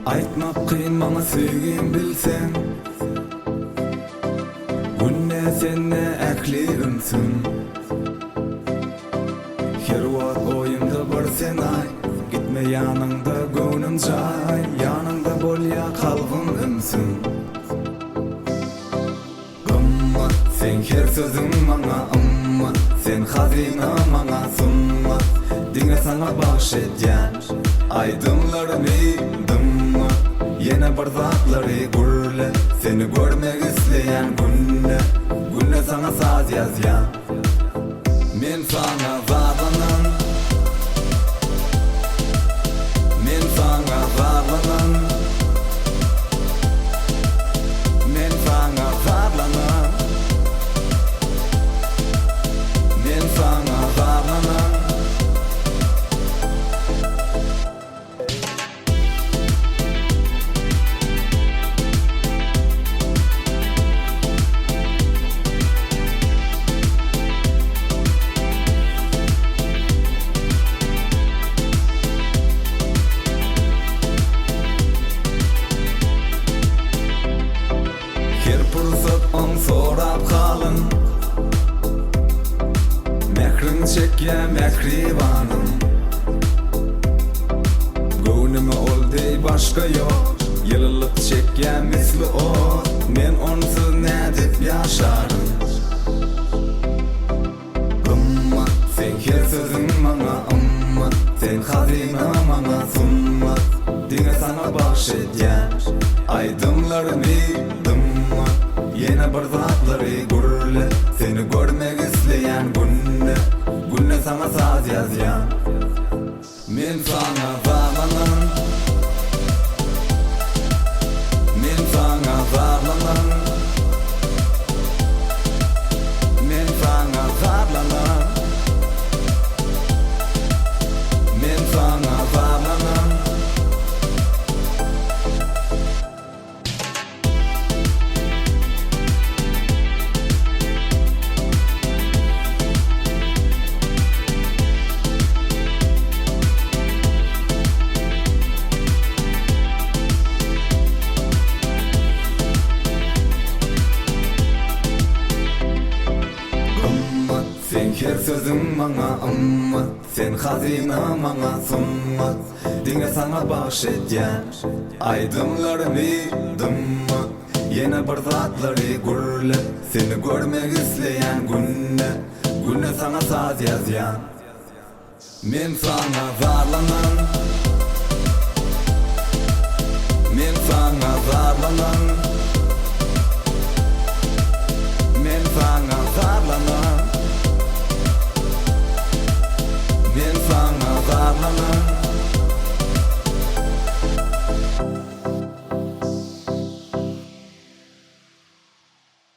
Aytmak kıyın bana sevgim bilsen. Günne senne äkli ünsün. Her wagt oyumda bir sen ay. Gitme yanыңda gönlüm jay. Yanыңda bolya kalbim ünsün. Gımmat sen her sözün bana ımmat. Sen hazina bana sunmat. Dine sana bahşetyen aydınlarımı dımmat. Yine bir zatları gürle. Seni görmek isteyen günne. Günne sana saz yazyan. Men sana zarlanan. Men sana zarlanan. Men sana zarlanan. Men sana zarlanan. Her pursat on sorap kalın. Mehrin çekye mehribanım. Gönlüme ol dey başka yok. Yıllık çekye misli o. Men onsuz ne dip yaşarım. Gımmat sen her sözün bana ımmat. Sen hazina bana sunmat. Dine sana bahşetyen aydınlarımı dımmat. Yine bir zatları gürle. Seni görmek isteyen günne. Günne sana saz yazyan. Men sana zarlanan. Men sana zarlanan. Men sana zarlanan. Men sana zarlanan. Sen her sözün bana ımmat. Sen hazina bana sunmat. Dine sana bahşetyen aydınlarımı dımmat. Yine bir zatları gürle. Seni görmek isteyen günne. Günne sana saz yazyan. Men sana zarlanan.